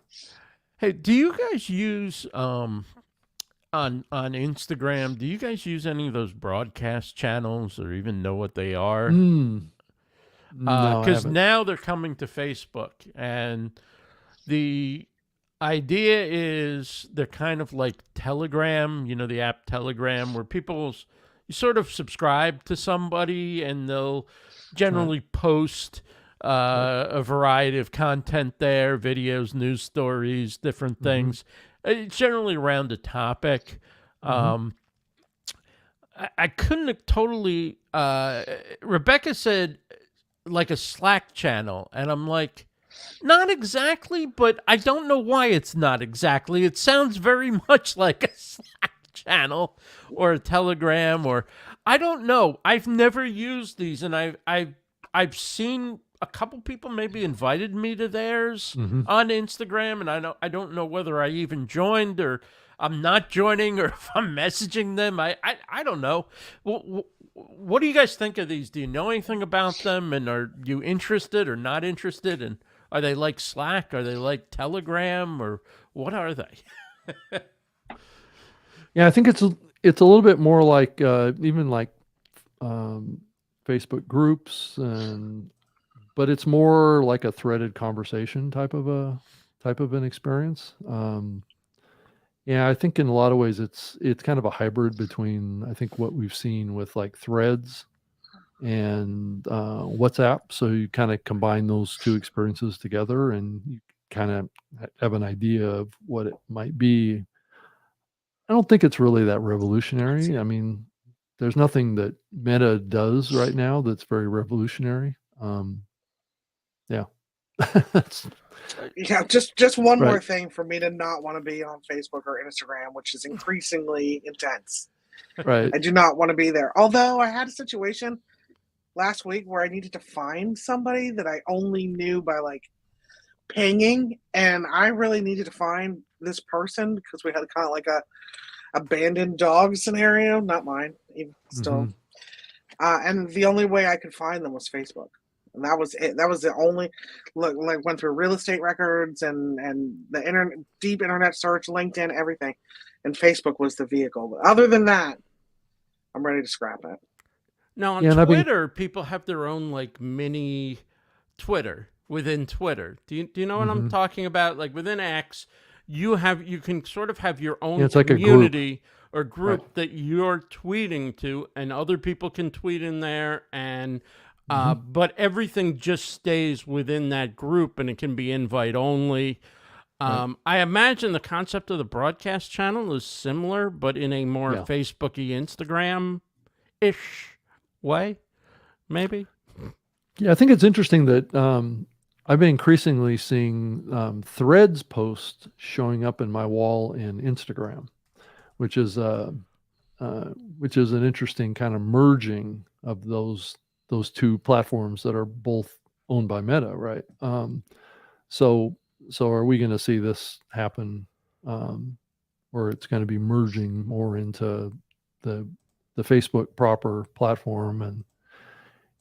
Hey, do you guys use on Instagram, do you guys use any of those broadcast channels or even know what they are? No, I Because haven't. now they're coming to Facebook, and the idea is they're kind of like Telegram, the app Telegram, where you sort of subscribe to somebody and they'll generally post a variety of content there, videos, news stories, different things. It's generally around a topic. I couldn't have totally. Rebecca said like a Slack channel, and I'm like, not exactly, but I don't know why it's not exactly. It sounds very much like a Slack channel or a Telegram, or I don't know. I've never used these, and I've seen a couple people maybe invited me to theirs on Instagram, and I don't know whether I even joined or I'm not joining or if I'm messaging them. I don't know. What do you guys think of these? Do you know anything about them, and are you interested or not interested? And are they like Slack? Are they like Telegram, or what are they? Yeah, I think it's a little bit more like even like Facebook groups, but it's more like a threaded conversation type of an experience. Yeah, I think in a lot of ways it's kind of a hybrid between, I think, what we've seen with like Threads and WhatsApp. So you kind of combine those two experiences together and you kind of have an idea of what it might be. I don't think it's really that revolutionary. I mean, there's nothing that Meta does right now that's very revolutionary. Yeah. Yeah, just one more Right. thing for me to not want to be on Facebook or Instagram, which is increasingly intense. Right. I do not want to be there. Although I had a situation last week where I needed to find somebody that I only knew by like pinging, and I really needed to find this person because we had kind of like a abandoned dog scenario, not mine, even still. And the only way I could find them was Facebook. And that was it. That was the only like went through real estate records and the internet, deep internet search, LinkedIn, everything, and Facebook was the vehicle. But other than that, I'm ready to scrap it. Now on Yeah, Twitter, people have their own like mini Twitter within Twitter. Do you know what I'm talking about? Like within X, you can sort of have your own it's like a group. community or group Right. that you're tweeting to, and other people can tweet in there, and but everything just stays within that group, and it can be invite only. I imagine the concept of the broadcast channel is similar, but in a more Facebooky, Instagram-ish way, maybe. Yeah, I think it's interesting that I've been increasingly seeing Threads posts showing up in my wall in Instagram, which is an interesting kind of merging of those two platforms that are both owned by Meta, right? So are we going to see this happen, or it's going to be merging more into the Facebook proper platform and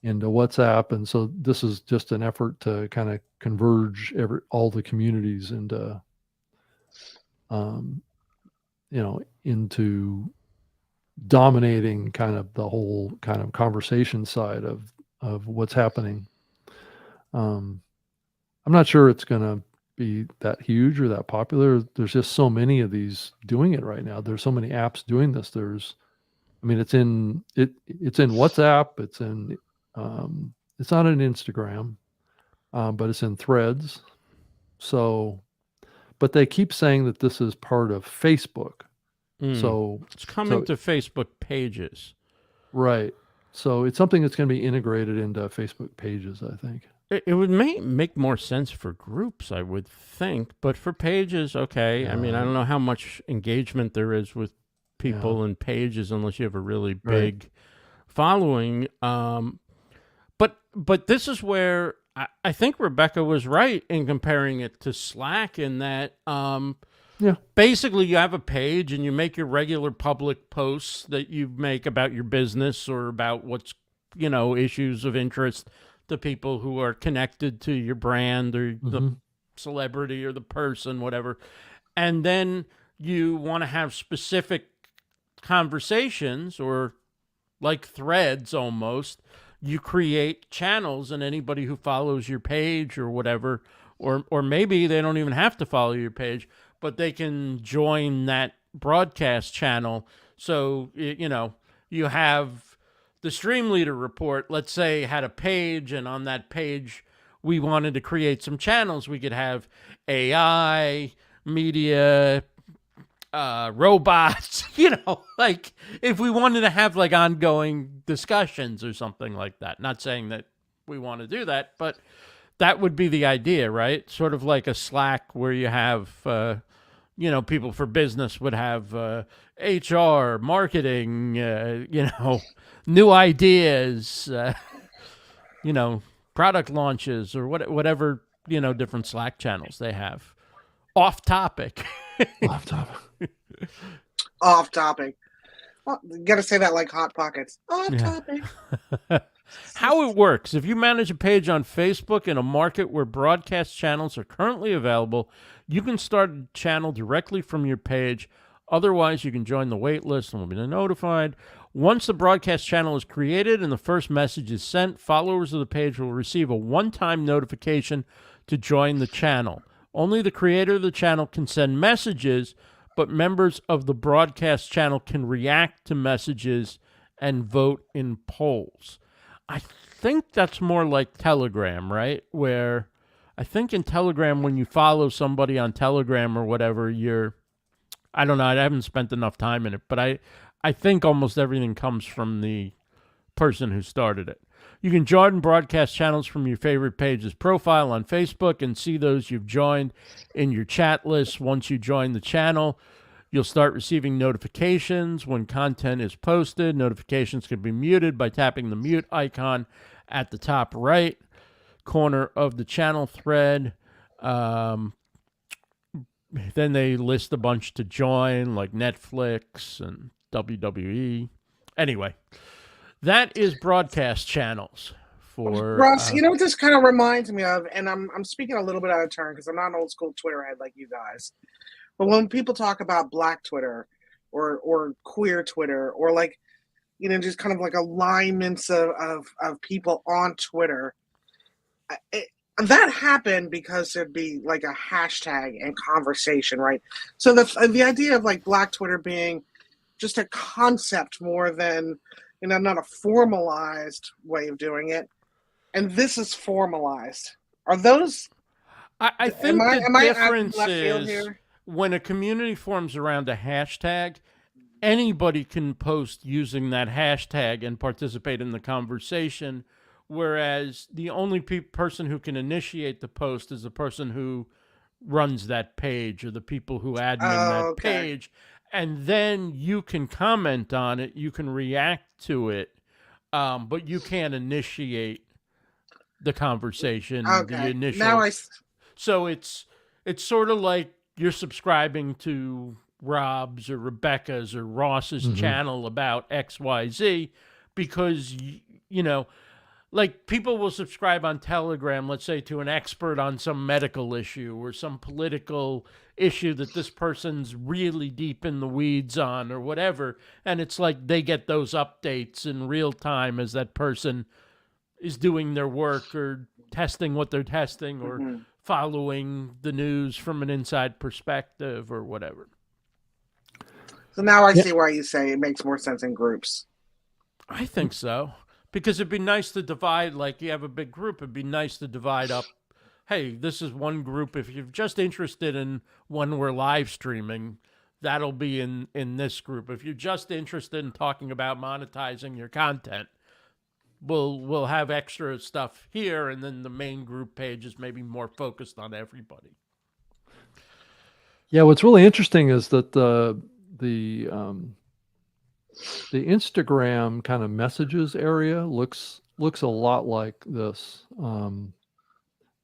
into WhatsApp? And so this is just an effort to kind of converge all the communities into into dominating kind of the whole kind of conversation side of what's happening. I'm not sure it's going to be that huge or that popular. There's just so many of these doing it right now. There's so many apps doing this. It's in WhatsApp. It's in it's not in Instagram, but it's in Threads. So, but they keep saying that this is part of Facebook. So it's coming to Facebook pages. Right. So it's something that's going to be integrated into Facebook pages, I think. It would make more sense for groups, I would think, but for pages, okay. I mean, I don't know how much engagement there is with people in pages unless you have a really big following. But this is where I think Rebecca was right in comparing it to Slack in that basically you have a page and you make your regular public posts that you make about your business or about what's, issues of interest to people who are connected to your brand or the celebrity or the person, whatever. And then you want to have specific conversations or like threads almost. You create channels, and anybody who follows your page or whatever, or maybe they don't even have to follow your page, but they can join that broadcast channel. So, you have the StreamLeader report, let's say, had a page, and on that page, we wanted to create some channels. We could have AI, media, robots, like if we wanted to have like ongoing discussions or something like that. Not saying that we want to do that, but that would be the idea, right? Sort of like a Slack where you have, people for business would have HR, marketing, new ideas, product launches or whatever, different Slack channels they have. Off topic. Off topic. Well, you gotta say that like Hot Pockets. Off topic. How it works. If you manage a page on Facebook in a market where broadcast channels are currently available, you can start a channel directly from your page. Otherwise, you can join the wait list and will be notified. Once the broadcast channel is created and the first message is sent, followers of the page will receive a one-time notification to join the channel. Only the creator of the channel can send messages, but members of the broadcast channel can react to messages and vote in polls. I think that's more like Telegram, right? Where I think in Telegram, when you follow somebody on Telegram or whatever, I don't know, I haven't spent enough time in it, but I think almost everything comes from the person who started it. You can join broadcast channels from your favorite page's profile on Facebook and see those you've joined in your chat list. Once you join the channel, you'll start receiving notifications when content is posted. Notifications can be muted by tapping the mute icon at the top right corner of the channel thread. Then they list a bunch to join, like Netflix and WWE. Anyway, that is broadcast channels for Ross. You know what this kind of reminds me of, and I'm speaking a little bit out of turn because I'm not an old school Twitter head like you guys. But when people talk about Black Twitter or queer Twitter or like, just kind of like alignments of people on Twitter, that happened because there'd be like a hashtag and conversation, right? So the idea of like Black Twitter being just a concept more than, not a formalized way of doing it. And this is formalized. Are those... I think the difference is here? When a community forms around a hashtag, anybody can post using that hashtag and participate in the conversation, whereas the only person who can initiate the post is the person who runs that page or the people who admin that page. And then you can comment on it, you can react to it, but you can't initiate the conversation. The initial. So it's sort of like you're subscribing to Rob's or Rebecca's or Ross's channel about XYZ because, like people will subscribe on Telegram, let's say, to an expert on some medical issue or some political issue that this person's really deep in the weeds on or whatever. And it's like they get those updates in real time as that person is doing their work or testing what they're testing or following the news from an inside perspective or whatever. So now I see why you say it makes more sense in groups. I think so. Because it'd be nice to divide, like you have a big group, it'd be nice to divide up hey, this is one group. If you're just interested in when we're live streaming, that'll be in this group. If you're just interested in talking about monetizing your content, we'll have extra stuff here, and then the main group page is maybe more focused on everybody. Yeah, what's really interesting is that the Instagram kind of messages area looks a lot like this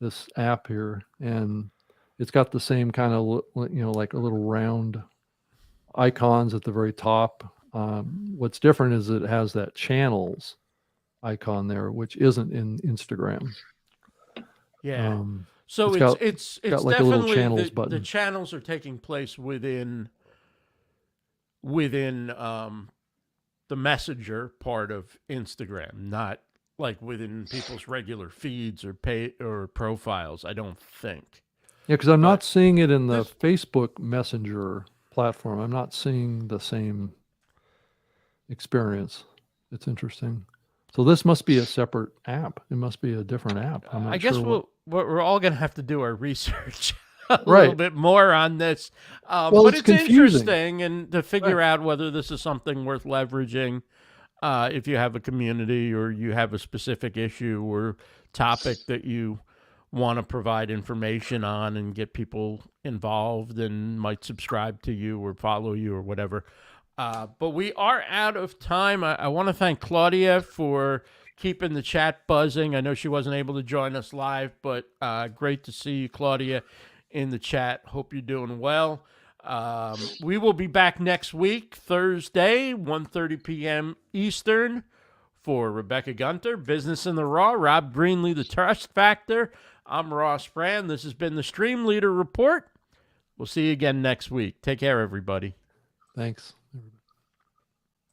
this app here, and it's got the same kind of like a little round icons at the very top. What's different is it has that channels icon there, which isn't in Instagram. Yeah. So it's got like a little definitely channels the button. channels are taking place within the messenger part of Instagram, not like within people's regular feeds or profiles, I don't think. Yeah, because I'm not seeing it in the Facebook Messenger platform. I'm not seeing the same experience. It's interesting. So this must be a separate app. It must be a different app. I'm not I guess sure we're all going to have to do our research a Right. little bit more on this. Well, but it's it's confusing. interesting, and to figure out whether this is something worth leveraging if you have a community or you have a specific issue or topic that you want to provide information on and get people involved and might subscribe to you or follow you or whatever. But we are out of time. I want to thank Claudia for keeping the chat buzzing. I know she wasn't able to join us live, but great to see you, Claudia, in the chat. Hope you're doing well. We will be back next week, Thursday, 1:30 p.m. Eastern, for Rebecca Gunter, Business in the Raw, Rob Greenlee, The Trust Factor. I'm Ross Brand. This has been the Stream Leader Report. We'll see you again next week. Take care, everybody. Thanks.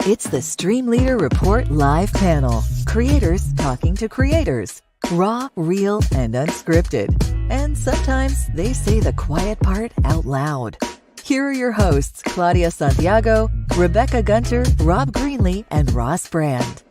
It's the Stream Leader Report live panel. Creators talking to creators. Raw, real, and unscripted. And sometimes they say the quiet part out loud. Here are your hosts, Claudia Santiago, Rebecca Gunter, Rob Greenlee, and Ross Brand.